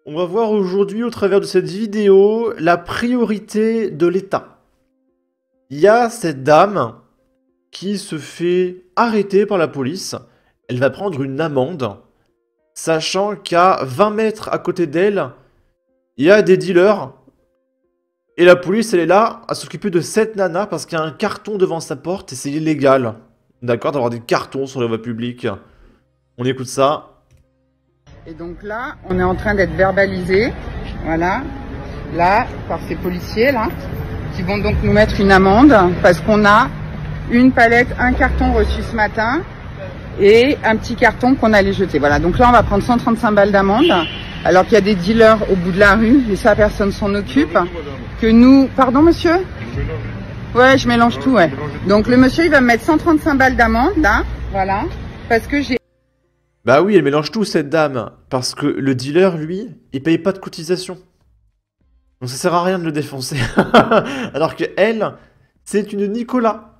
On va voir aujourd'hui, au travers de cette vidéo, la priorité de l'État. Il y a cette dame qui se fait arrêter par la police. Elle va prendre une amende, sachant qu'à 20 mètres à côté d'elle, il y a des dealers. Et la police, elle est là à s'occuper de cette nana parce qu'il y a un carton devant sa porte et c'est illégal. D'accord, d'avoir des cartons sur la voie publique. On écoute ça. Et donc là, on est en train d'être verbalisé, voilà, là, par ces policiers, là, qui vont donc nous mettre une amende parce qu'on a une palette, un carton reçu ce matin et un petit carton qu'on allait jeter. Voilà, donc là, on va prendre 135 balles d'amende, alors qu'il y a des dealers au bout de la rue, et ça, personne s'en occupe. Que nous... Pardon, monsieur? Ouais, je mélange tout, ouais. Donc le monsieur, il va me mettre 135 balles d'amende, là, voilà, parce que j'ai... Bah oui, elle mélange tout, cette dame. Parce que le dealer, lui, il paye pas de cotisation. Donc ça sert à rien de le défoncer. Alors que elle, c'est une Nicolas.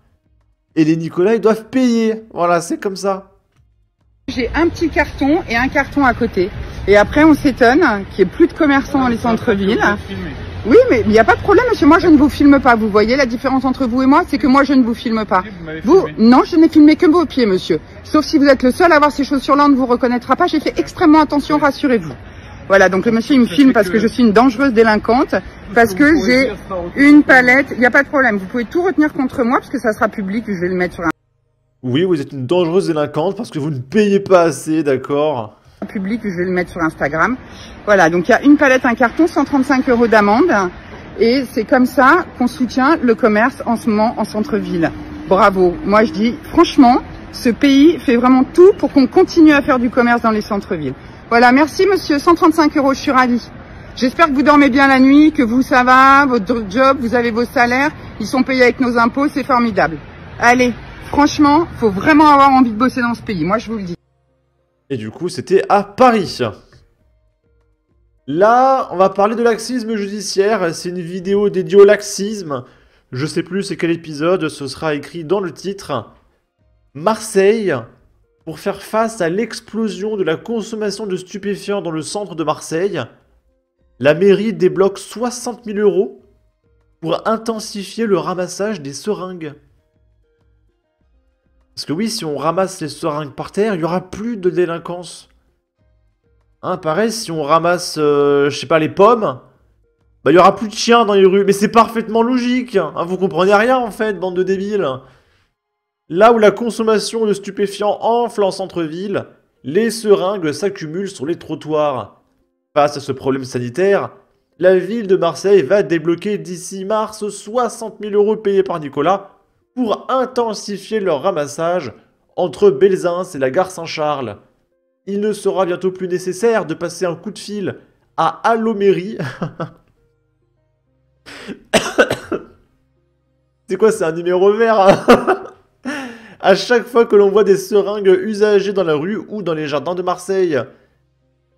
Et les Nicolas, ils doivent payer. Voilà, c'est comme ça. J'ai un petit carton et un carton à côté. Et après, on s'étonne qu'il n'y ait plus de commerçants dans les centres-villes. Oui, mais il n'y a pas de problème, monsieur. Moi, je ne vous filme pas. Vous voyez la différence entre vous et moi, c'est que moi, je ne vous filme pas. Vous, non, je n'ai filmé que vos pieds, monsieur. Sauf si vous êtes le seul à avoir ces chaussures-là, on ne vous reconnaîtra pas. J'ai fait extrêmement attention, rassurez-vous. Voilà, donc le monsieur, il me filme parce que je suis une dangereuse délinquante, parce que j'ai une palette. Il n'y a pas de problème. Vous pouvez tout retenir contre moi, parce que ça sera public. Je vais le mettre sur un Oui, vous êtes une dangereuse délinquante parce que vous ne payez pas assez, d'accord? public. Je vais le mettre sur Instagram. Voilà, donc il y a une palette, un carton, 135 € d'amende. Et c'est comme ça qu'on soutient le commerce en ce moment en centre-ville. Bravo. Moi, je dis, franchement, ce pays fait vraiment tout pour qu'on continue à faire du commerce dans les centres-villes. Voilà, merci monsieur, 135 €, je suis ravie. J'espère que vous dormez bien la nuit, que vous, ça va, votre job, vous avez vos salaires, ils sont payés avec nos impôts, c'est formidable. Allez, franchement, faut vraiment avoir envie de bosser dans ce pays, moi je vous le dis. Et du coup, c'était à Paris. Là, on va parler de laxisme judiciaire. C'est une vidéo dédiée au laxisme. Je sais plus c'est quel épisode, ce sera écrit dans le titre. Marseille, pour faire face à l'explosion de la consommation de stupéfiants dans le centre de Marseille, la mairie débloque 60 000 € pour intensifier le ramassage des seringues. Parce que oui, si on ramasse les seringues par terre, il n'y aura plus de délinquance. Hein, pareil, si on ramasse, je sais pas, les pommes, bah il y aura plus de chiens dans les rues. Mais c'est parfaitement logique. Hein, vous comprenez rien en fait, bande de débiles. Là où la consommation de stupéfiants enfle en centre-ville, les seringues s'accumulent sur les trottoirs. Face à ce problème sanitaire, la ville de Marseille va débloquer d'ici mars 60 000 € payés par Nicolas pour intensifier leur ramassage entre Belzins et la gare Saint-Charles. Il ne sera bientôt plus nécessaire de passer un coup de fil à Allo Mairie. C'est quoi, c'est un numéro vert hein à chaque fois que l'on voit des seringues usagées dans la rue ou dans les jardins de Marseille.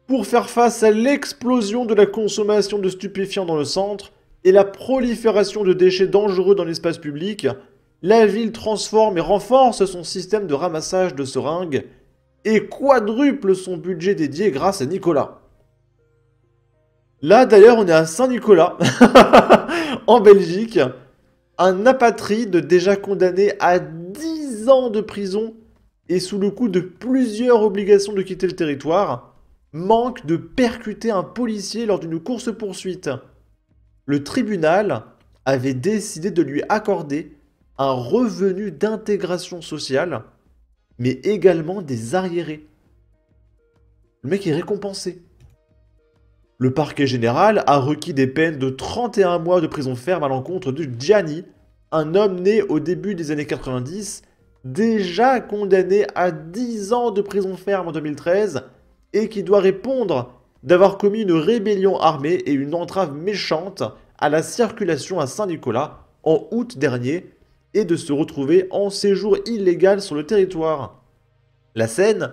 Pour faire face à l'explosion de la consommation de stupéfiants dans le centre et la prolifération de déchets dangereux dans l'espace public, la ville transforme et renforce son système de ramassage de seringues et quadruple son budget dédié grâce à Nicolas. Là d'ailleurs on est à Saint-Nicolas, en Belgique, un apatride déjà condamné à 10 ans de prison et sous le coup de plusieurs obligations de quitter le territoire, manque de percuter un policier lors d'une course-poursuite. Le tribunal avait décidé de lui accorder un revenu d'intégration sociale, mais également des arriérés. Le mec est récompensé. Le parquet général a requis des peines de 31 mois de prison ferme à l'encontre de Gianni, un homme né au début des années 90, déjà condamné à 10 ans de prison ferme en 2013, et qui doit répondre d'avoir commis une rébellion armée et une entrave méchante à la circulation à Saint-Nicolas en août dernier, et de se retrouver en séjour illégal sur le territoire. La scène,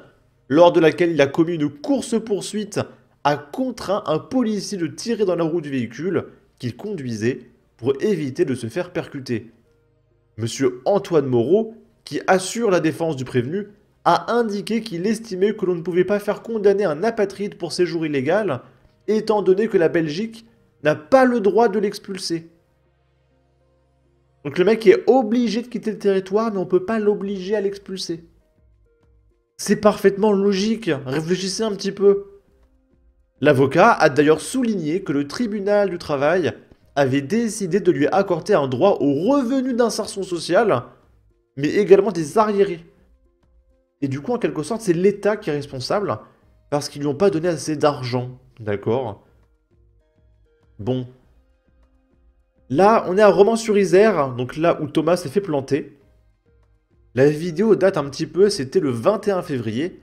lors de laquelle il a commis une course-poursuite, a contraint un policier de tirer dans la roue du véhicule qu'il conduisait pour éviter de se faire percuter. Monsieur Antoine Moreau, qui assure la défense du prévenu, a indiqué qu'il estimait que l'on ne pouvait pas faire condamner un apatride pour séjour illégal étant donné que la Belgique n'a pas le droit de l'expulser. Donc le mec est obligé de quitter le territoire, mais on peut pas l'obliger à l'expulser. C'est parfaitement logique, réfléchissez un petit peu. L'avocat a d'ailleurs souligné que le tribunal du travail avait décidé de lui accorder un droit au revenu d'insertion sociale, mais également des arriérés. Et du coup, en quelque sorte, c'est l'État qui est responsable, parce qu'ils lui ont pas donné assez d'argent, d'accord? Bon. Là, on est à Romans-sur-Isère, donc là où Thomas s'est fait planter. La vidéo date un petit peu, c'était le 21 février.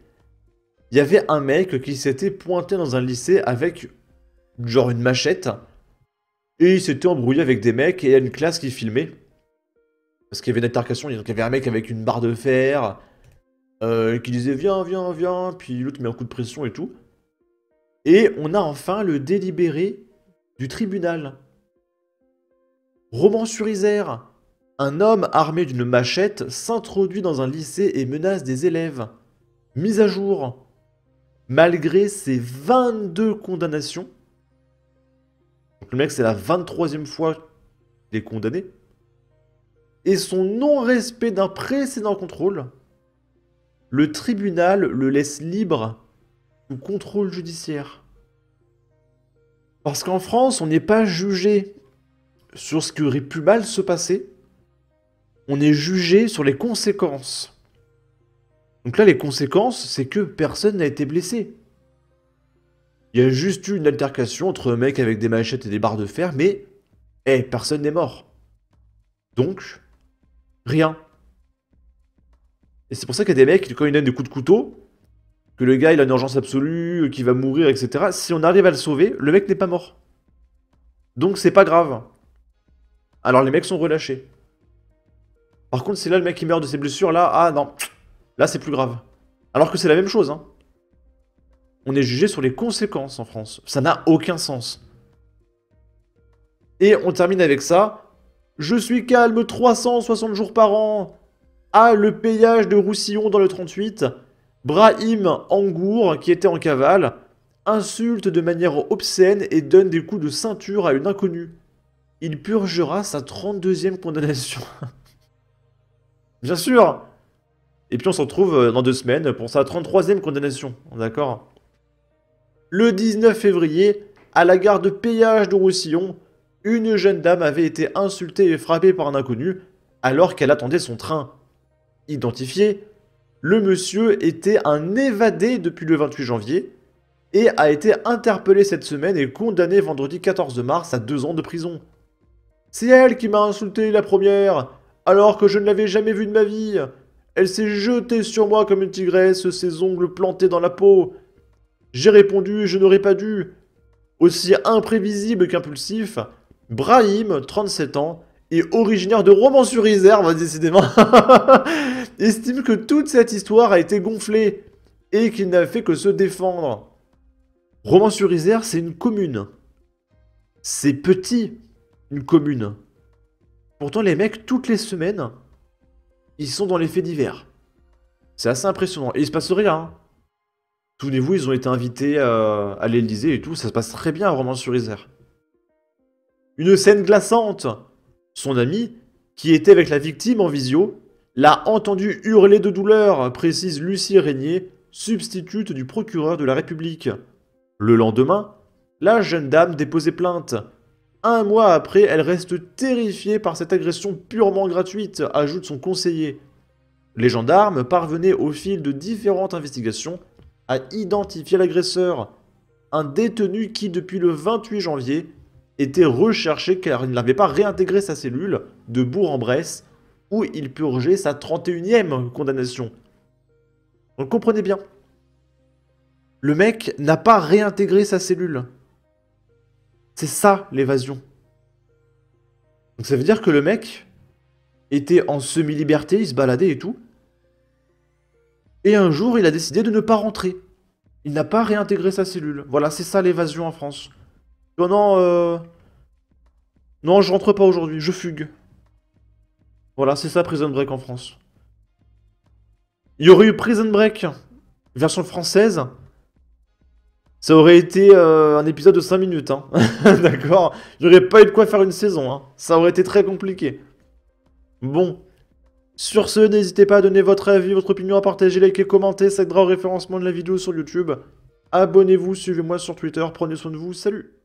Il y avait un mec qui s'était pointé dans un lycée avec genre une machette. Et il s'était embrouillé avec des mecs et il y a une classe qui filmait. Parce qu'il y avait une altercation, donc il y avait un mec avec une barre de fer qui disait viens, viens, viens, puis l'autre met un coup de pression et tout. Et on a enfin le délibéré du tribunal. Romans-sur-Isère. Un homme armé d'une machette s'introduit dans un lycée et menace des élèves. Mise à jour. Malgré ses 22 condamnations. Donc le mec, c'est la 23e fois qu'il est condamné. Et son non-respect d'un précédent contrôle, le tribunal le laisse libre sous contrôle judiciaire. Parce qu'en France, on n'est pas jugé sur ce qui aurait pu mal se passer. On est jugé sur les conséquences. Donc là, les conséquences, c'est que personne n'a été blessé. Il y a juste eu une altercation entre un mec avec des machettes et des barres de fer, mais personne n'est mort. Donc, rien. Et c'est pour ça qu'il y a des mecs, quand ils donnent des coups de couteau, que le gars il a une urgence absolue, qu'il va mourir, etc. Si on arrive à le sauver, le mec n'est pas mort. Donc c'est pas grave. Alors les mecs sont relâchés. Par contre, c'est là le mec qui meurt de ses blessures, là, ah non. Là c'est plus grave. Alors que c'est la même chose, hein. On est jugé sur les conséquences en France. Ça n'a aucun sens. Et on termine avec ça. Je suis calme 360 jours par an. Ah, le péage de Roussillon dans le 38. Brahim Angour, qui était en cavale, insulte de manière obscène et donne des coups de ceinture à une inconnue. Il purgera sa 32e condamnation. Bien sûr. Et puis on se retrouve dans 2 semaines pour sa 33e condamnation. D'accord? Le 19 février, à la gare de péage de Roussillon, une jeune dame avait été insultée et frappée par un inconnu alors qu'elle attendait son train. Identifié, le monsieur était un évadé depuis le 28 janvier et a été interpellé cette semaine et condamné vendredi 14 mars à 2 ans de prison. C'est elle qui m'a insulté la première, alors que je ne l'avais jamais vue de ma vie. Elle s'est jetée sur moi comme une tigresse, ses ongles plantés dans la peau. J'ai répondu, je n'aurais pas dû. Aussi imprévisible qu'impulsif, Brahim, 37 ans, et originaire de Romans-sur-Isère, décidément, estime que toute cette histoire a été gonflée et qu'il n'a fait que se défendre. Romans-sur-Isère, c'est une commune. C'est petit, une commune. Pourtant, les mecs, toutes les semaines, ils sont dans les faits divers. C'est assez impressionnant. Et il se passe rien, hein. Souvenez-vous, ils ont été invités à l'Élysée et tout, ça se passe très bien à Romans-sur-Isère. Une scène glaçante. Son ami, qui était avec la victime en visio, l'a entendu hurler de douleur, précise Lucie Régnier, substitute du procureur de la République. Le lendemain, la jeune dame déposait plainte. 1 mois après, elle reste terrifiée par cette agression purement gratuite, ajoute son conseiller. Les gendarmes parvenaient au fil de différentes investigations à identifier l'agresseur, un détenu qui, depuis le 28 janvier, était recherché car il n'avait pas réintégré sa cellule de Bourg-en-Bresse, où il purgeait sa 31e condamnation. Donc comprenez bien. Le mec n'a pas réintégré sa cellule. C'est ça l'évasion. Donc ça veut dire que le mec était en semi-liberté, il se baladait et tout. Et un jour, il a décidé de ne pas rentrer. Il n'a pas réintégré sa cellule. Voilà, c'est ça l'évasion en France. Non, non, non, je rentre pas aujourd'hui, je fugue. Voilà, c'est ça Prison Break en France. Il y aurait eu Prison Break, version française. Ça aurait été un épisode de 5 minutes, hein. D'accord? J'aurais pas eu de quoi faire une saison, hein. Ça aurait été très compliqué. Bon. Sur ce, n'hésitez pas à donner votre avis, votre opinion, à partager, liker, commenter. Ça aidera au référencement de la vidéo sur YouTube. Abonnez-vous, suivez-moi sur Twitter. Prenez soin de vous. Salut!